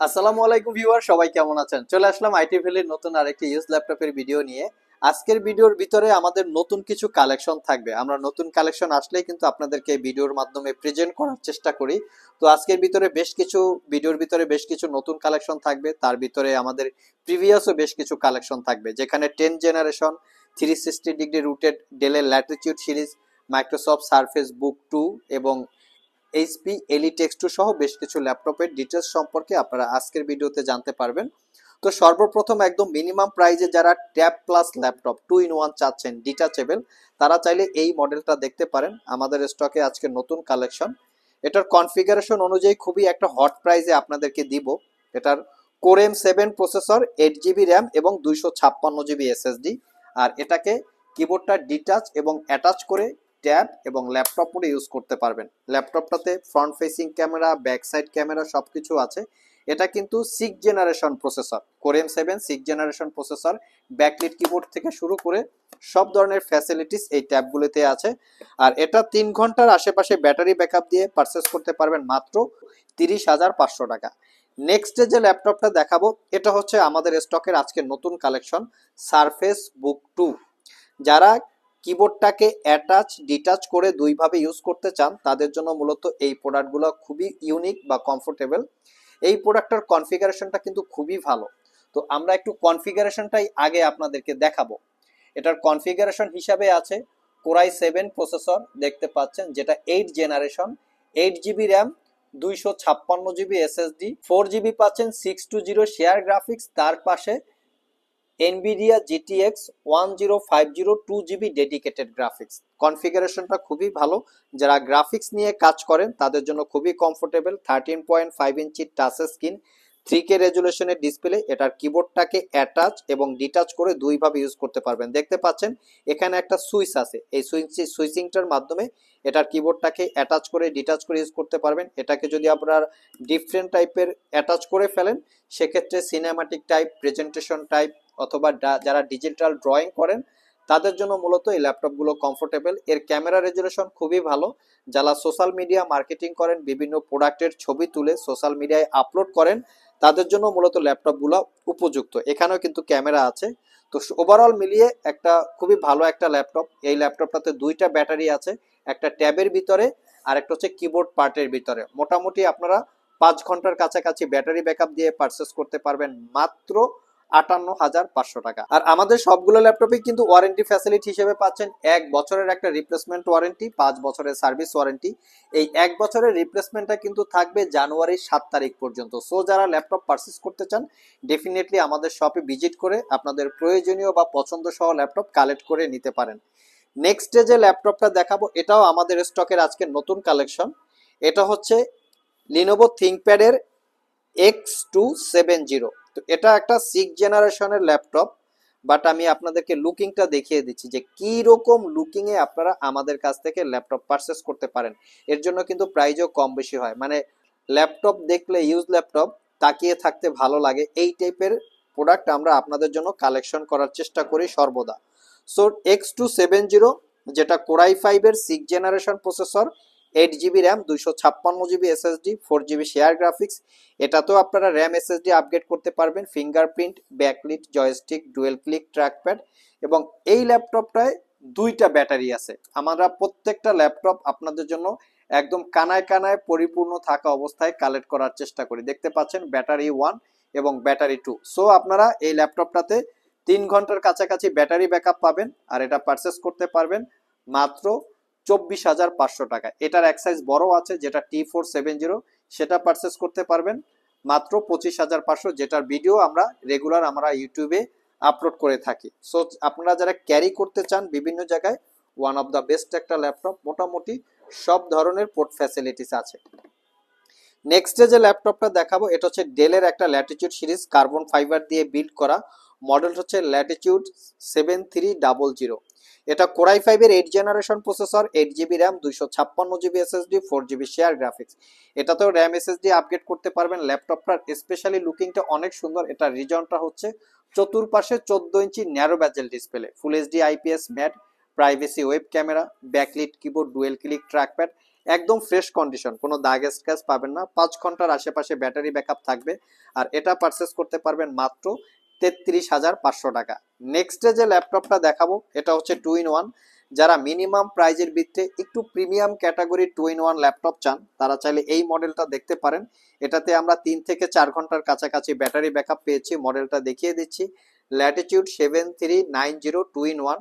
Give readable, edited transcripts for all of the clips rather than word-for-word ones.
আসসালামু আলাইকুম ভিউয়ার, সবাই কেমন আছেন? চলে আসলাম আইটি ভ্যালির নতুন আরেকটি ইউজ ল্যাপটপের ভিডিও নিয়ে। আজকের ভিডিওর ভিতরে আমাদের নতুন কিছু কালেকশন থাকবে। আমরা নতুন কালেকশন আসলেই কিন্তু আপনাদেরকে ভিডিওর মাধ্যমে প্রেজেন্ট করার চেষ্টা করি। তো আজকের ভিতরে ভিডিওর ভিতরে বেশ কিছু নতুন কালেকশন থাকবে। তার ভিতরে আমাদের প্রিভিয়াসও বেশ কিছু কালেকশন থাকবে, যেখানে 10 জেনারেশন 360 ডিগ্রি রুটেড ডেলের latitude series, Microsoft Surface Book 2 এবং এইচপি এলিট এক্স2 সহ বেশ কিছু ল্যাপটপের ডিটেলস সম্পর্কে আপনারা আজকের ভিডিওতে জানতে পারবেন। তো সর্বপ্রথম একদম মিনিমাম প্রাইজে যারা ট্যাব প্লাস ল্যাপটপ 2 in 1 চাচ্ছেন ডিটাচেবল, তারা চাইলে এই মডেলটা দেখতে পারেন। আমাদের স্টকে আজকে নতুন কালেকশন। এটার কনফিগারেশন অনুযায়ী খুবই একটা হট প্রাইজে আপনাদেরকে দিব। এটার core M7 processor, 8 GB RAM এবং 256 জিবি এসএসডি। আর এটাকে কিবোর্ডটা ডিটাচ এবং অ্যাটাচ করে ট্যাব এবং ল্যাপটপ মোডে ইউজ করতে পারবেন। ল্যাপটপটাতে front facing camera, back side camera সবকিছু আছে। এটা কিন্তু 6 generation processor, core M7 6 generation processor. Backlit keyboard থেকে শুরু করে সব ধরনের ফ্যাসিলিটিস এই ট্যাবগুলোতে আছে। আর এটা 3 ঘন্টার আশেপাশে ব্যাটারি ব্যাকআপ দিয়ে পারচেস করতে পারবেন মাত্র 30,500 টাকা। নেক্সট যে ল্যাপটপটা দেখাবো, এটা হচ্ছে আমাদের স্টকের আজকে নতুন কালেকশন, সারফেস বুক 2। যারা কিবোর্ডটাকে অ্যাটাচ ডিটাচ করে দুইভাবে ইউজ করতে চান, তাদের জন্য মূলত এই প্রোডাক্টগুলো খুবই ইউনিক বা কমফোর্টেবল। এই প্রোডাক্টটার কনফিগারেশনটা কিন্তু খুবই ভালো। তো আমরা একটু কনফিগারেশনটাই আগে আপনাদেরকে দেখাবো। এটার কনফিগারেশন হিসাবে আছে কোরাই 7 প্রসেসর দেখতে পাচ্ছেন, যেটা 8 generation, 8 GB RAM, 256 GB SSD, 4 GB পাচ্ছেন 620 শেয়ার গ্রাফিক্স, তার পাশে Nvidia GTX 1050 2 GB dedicated graphics. কনফিগারেশনটা খুবই ভালো। যারা গ্রাফিক্স নিয়ে কাজ করেন তাদের জন্য খুবই comfortable. 13.5 inch touch screen, 3K রেজুলেশনের ডিসপ্লে। এটার কিবোর্ডটাকে অ্যাটাচ এবং ডিটাচ করে দুইভাবে ইউজ করতে পারবেন। দেখতে পাচ্ছেন এখানে একটা সুইচ আছে, এই সুইচিংটার মাধ্যমে এটার কিবোর্ডটাকে অ্যাটাচ করে ডিটাচ করে ইউজ করতে পারবেন। এটাকে যদি আপনার ডিফারেন্ট টাইপের অ্যাটাচ করে ফেলেন, সেক্ষেত্রে সিনেমাটিক টাইপ, প্রেজেন্টেশন টাইপ অথবা যারা ডিজিটাল ড্রয়িং করেন তাদের জন্য মূলত এই ল্যাপটপগুলো কমফোর্টেবল। এর ক্যামেরা রেজুলেশন খুবই ভালো। যারা সোশ্যাল মিডিয়া মার্কেটিং করেন, বিভিন্ন প্রোডাক্টের ছবি তুলে সোশ্যাল মিডিয়ায় আপলোড করেন, তাদের জন্য মূলত ল্যাপটপগুলো উপযুক্ত। এখানেও কিন্তু ক্যামেরা আছে। তো ওভারঅল মিলিয়ে একটা খুবই ভালো একটা ল্যাপটপ। এই ল্যাপটপটাতে দুইটা ব্যাটারি আছে, একটা ট্যাবের ভিতরে আর একটা হচ্ছে কিবোর্ড পার্টের ভিতরে। মোটামুটি আপনারা 5 ঘন্টার কাছাকাছি ব্যাটারি ব্যাকআপ দিয়ে পারচেস করতে পারবেন মাত্র 58,500 টাকা। আর আমাদের সবগুলো ল্যাপটপে কিন্তু ওয়ারেন্টি ফ্যাসিলিটি হিসেবে পাচ্ছেন 1 বছরের একটা রিপ্লেসমেন্ট ওয়ারেন্টি, 5 বছরের সার্ভিস ওয়ারেন্টি। এই 1 বছরের রিপ্লেসমেন্টটা কিন্তু থাকবে জানুয়ারির 7 তারিখ পর্যন্ত। সো যারা ল্যাপটপ পারচেস করতে চান, ডেফিনেটলি আমাদের শপে ভিজিট করে আপনাদের প্রয়োজনীয় বা পছন্দ সহ ল্যাপটপ কালেক্ট করে নিতে পারেন। নেক্সট যে ল্যাপটপটা দেখাবো, এটাও আমাদের স্টকের আজকে নতুন কালেকশন। এটা হচ্ছে লিনোভো থিংকপ্যাডের X270। তো এটা একটা 6 জেনারেশনের ল্যাপটপ, বাট আমি আপনাদেরকে লুকিংটা দেখিয়ে দিচ্ছি যে কি রকম লুকিং এ আপনারা আমাদের কাছ থেকে ল্যাপটপ পারচেস করতে পারেন। এর জন্য কিন্তু প্রাইসও কম বেশি হয়, মানে ল্যাপটপ দেখলে, ইউজ ল্যাপটপ তাকিয়ে থাকতে ভালো লাগে, এই টাইপের প্রোডাক্ট আমরা আপনাদের জন্য কালেকশন করার চেষ্টা করি সর্বদা। সো X270, যেটা core i 5 6 generation processor, 8 GB RAM, 256 GB SSD, 4 GB share graphics. এটাতেও আপনারা র্যাম এসএসডি আপগ্রেড করতে পারবেন, fingerprint, backlit, joystick, dual click trackpad. এবং এই ল্যাপটপটায় দুইটা ব্যাটারি আছে। আমরা প্রত্যেকটা ল্যাপটপ আপনাদের জন্য একদম কানায় কানায় পরিপূর্ণ থাকা অবস্থায় কালেক্ট করার চেষ্টা করি। দেখতে পাচ্ছেন ব্যাটারি 1 এবং ব্যাটারি 2। সো আপনারা এই ল্যাপটপটাতে 3 ঘন্টার কাছাকাছি ব্যাটারি ব্যাকআপ পাবেন। আর এটা পারচেস করতে পারবেন মাত্র 24,500 টাকা। এটার এক সাইজ বড় আছে, যেটা T470, সেটা পারচেস করতে পারবেন মাত্র 25,500, যেটার ভিডিও আমরা ইউটিউবে আপলোড করে থাকি। সো আপনারা যারা ক্যারি করতে চান বিভিন্ন জায়গায়, ওয়ান অফ দ্য বেস্ট একটা ল্যাপটপ। মোটামুটি সব ধরনের পোর্ট ফ্যাসিলিটিস আছে। নেক্সট যে ল্যাপটপটা দেখাবো, এটা হচ্ছে ডেলের একটা ল্যাটিটিউড সিরিজ, কার্বন ফাইবার দিয়ে বিল্ড করা। মডেল হচ্ছে ল্যাটিটিউড 7300। এটা core i 5 8 generation processor, 8 GB RAM, 256 GB SSD, 4 GB share graphics. এটাতেও র্যাম এসএসডি আপগ্রেড করতে পারবেন। ল্যাপটপটার স্পেশালি লুকিংটা অনেক সুন্দর। এটা রিজনটা হচ্ছে চতুর্পাশে 14 inch narrow bezel display, full HD IPS matte, privacy web camera, backlit keyboard, dual click trackpad. একদম ফ্রেশ কন্ডিশন, কোনো দাগ স্ক্র্যাচ পাবেন না, 5 ঘন্টার আশেপাশে ব্যাটারি ব্যাকআপ থাকবে। আর এটা পারচেস করতে পারবেন মাত্র 33,500 টাকা। নেক্সটে যে ল্যাপটপটা দেখাবো এটা হচ্ছে 2-in-1। যারা মিনিমাম প্রাইজের ভিতরে একটু প্রিমিয়াম ক্যাটাগরি 2-in-1 ল্যাপটপ চান তারা চাইলে এই মডেলটা দেখতে পারেন। এটাতে আমরা 3 থেকে 4 ঘন্টার কাছাকাছি ব্যাটারি ব্যাকআপ পেয়েছি। মডেলটা দেখিয়ে দিচ্ছি, ল্যাটিটিউড 7390 2-in-1,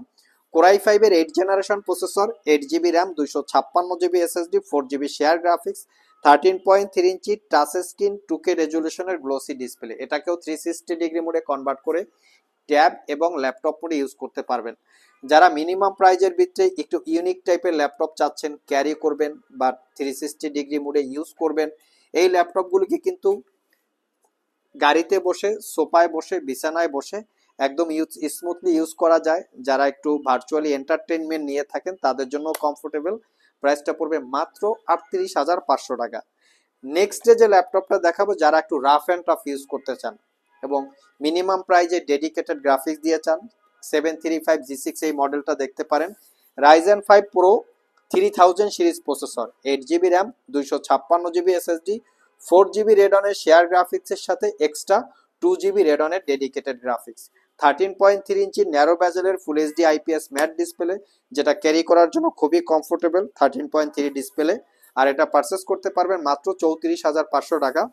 কোরাই 5-এর 8 generation processor, 8 GB RAM, 256 GB SSD, 4 GB share graphics, 13.3 inch touch screen, 2K রেজলিউশনের গ্লোসি ডিসপ্লে। এটাকেও 360 ডিগ্রি মোডে কনভার্ট করে ট্যাব এবং ল্যাপটপ মোডে ইউজ করতে পারবেন। যারা মিনিমাম প্রাইজের ভিতরে একটু ইউনিক টাইপের ল্যাপটপ চাচ্ছেন, ক্যারি করবেন বা 360 ডিগ্রি মোডে ইউজ করবেন, এই ল্যাপটপগুলিকে কিন্তু গাড়িতে বসে, সোফায় বসে, বিছানায় বসে একদম স্মুথলি ইউজ করা যায়। যারা একটু ভার্চুয়ালি এন্টারটেনমেন্ট নিয়ে থাকেন তাদের জন্য কমফোর্টেবল। প্রাইসটা পড়বে মাত্র 38,500 টাকা। নেক্সট যে ল্যাপটপটা দেখাবো, যারা একটু রাফ অ্যান্ড টাফ ইউজ করতে চান এবং মিনিমাম প্রাইজে ডেডিকেটেড গ্রাফিক্স দিয়ে চান, 735G6 এই মডেলটা দেখতে পারেন। Ryzen 5 pro 3000 series processor, 8 GB RAM, 256 GB SSD, 4 GB রেডনের শেয়ার গ্রাফিক্সের সাথে এক্সট্রা 2 জিবি রেডনের ডেডিকেটেড গ্রাফিক্স, 13.3 ইঞ্চি ন্যারো ব্যাজেলের full HD IPS matte display, যেটা ক্যারি করার জন্য খুবই কমফোর্টেবল, 13.3 ডিসপ্লে। আর এটা পারচেস করতে পারবেন মাত্র 34,500 টাকা।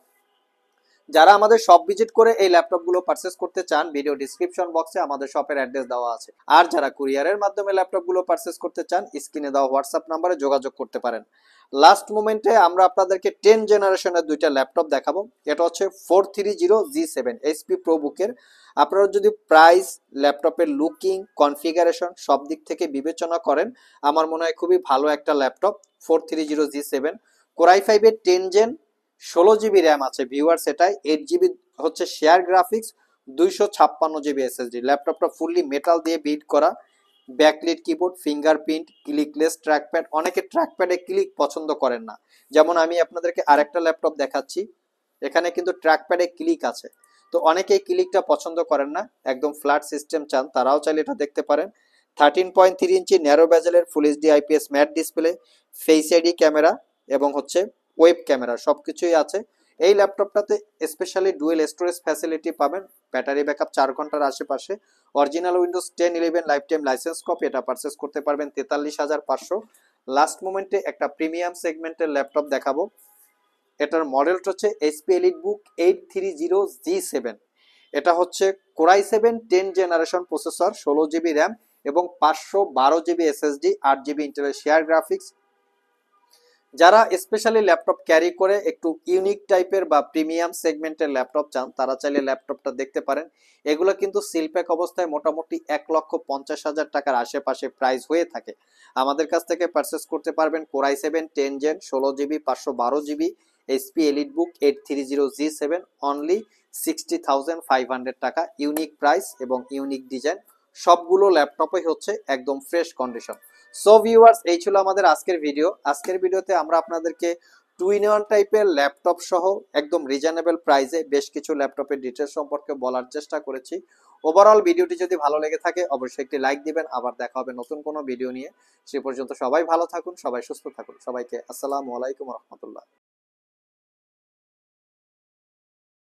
যারা আমাদের শপ ভিজিট করে এই ল্যাপটপগুলো পারচেস করতে চান, ভিডিও ডিসক্রিপশন বক্সে আমাদের শপের অ্যাড্রেস দেওয়া আছে। আর যারা কুরিয়ারের মাধ্যমে ল্যাপটপগুলো পারচেস করতে চান, স্ক্রিনে দেওয়া হোয়াটসঅ্যাপ নাম্বারে যোগাযোগ করতে পারেন। লাস্ট মোমেন্টে আমরা আপনাদেরকে 10 জেনারেশনের দুইটা ল্যাপটপ দেখাবো। এটা হচ্ছে 430G7 এইচপি প্রোবুকের। আপনারা যদি প্রাইস, ল্যাপটপের লুকিং, কনফিগারেশন সব দিক থেকে বিবেচনা করেন, আমার মনে হয় খুবই ভালো একটা ল্যাপটপ। 430G7 কোরাই 5-এর 10 জেন, 16 জিবি র্যাম আছে ভিউয়ার্স, এটাই 8 জিবি হচ্ছে শেয়ার গ্রাফিক্স, 256 জিবি এসএসডি। ল্যাপটপটা ফুললি মেটাল দিয়ে বিল্ড করা, backlit keyboard, fingerprint, clickless trackpad. অনেকে ট্র্যাকপ্যাডে ক্লিক পছন্দ করেন না, যেমন আমি আপনাদেরকে আরেকটা ল্যাপটপ দেখাচ্ছি, এখানে কিন্তু ট্র্যাকপ্যাডে ক্লিক আছে। তো অনেকে এই ক্লিকটা পছন্দ করেন না, একদম ফ্ল্যাট সিস্টেম চান, তারাও চাইলে এটা দেখতে পারেন। 13.3 ইঞ্চি ন্যারো ব্যাজেলের full HD IPS matte display, face ID camera এবং হচ্ছে ওয়েব ক্যামেরা সবকিছুই আছে। এই ল্যাপটপটাতে স্পেশালি ডুয়েল স্টোরেজ ফ্যাসিলিটি পাবেন, ব্যাটারি ব্যাকআপ 4 ঘন্টার আশেপাশে, original Windows 10-11 life time license copy. এটা পারচেস করতে পারবেন 43,500। লাস্ট মোমেন্টে একটা প্রিমিয়াম সেগমেন্টের ল্যাপটপ দেখাবো। এটার মডেলটা হচ্ছে এইচপি এলিটবুক 830G7। এটা হচ্ছে core i 7 10 generation processor, 16 GB RAM এবং 512 জিবি এসএসডি, 8 জিবি ইন্টেলের শেয়ার গ্রাফিক্স। যারা স্পেশালি ল্যাপটপ ক্যারি করে একটু ইউনিক টাইপের বা প্রিমিয়াম সেগমেন্টের ল্যাপটপ চান, তারা চাইলে ল্যাপটপটা দেখতে পারেন। এগুলো কিন্তু সিলপ্যাক অবস্থায় মোটামুটি 1,50,000 টাকার আশেপাশে প্রাইস হয়ে থাকে। আমাদের কাছ থেকে পারচেস করতে পারবেন Core i 7 10 gen, 16 GB, 512 GB HP EliteBook 830G7 only 60,500 টাকা। ইউনিক প্রাইস এবং ইউনিক ডিজাইন, সবগুলো ল্যাপটপই হচ্ছে একদম ফ্রেশ কন্ডিশন। সো ভিউয়ার্স, এই ছিল আমাদের আজকের ভিডিও। আজকের ভিডিওতে আমরা আপনাদেরকে 2-in-1 টাইপের ল্যাপটপ সহ একদম রিজনেবল প্রাইসে বেশ কিছু ল্যাপটপের ডিটেলস সম্পর্কে বলার চেষ্টা করেছি। ওভারঅল ভিডিওটি যদি ভালো লেগে থাকে অবশ্যই একটি লাইক দিবেন। আবার দেখা হবে নতুন কোনো ভিডিও নিয়ে। সে পর্যন্ত সবাই ভালো থাকুন, সবাই সুস্থ থাকুন। সবাইকে আসসালামু আলাইকুম রহমতুল্লাহ।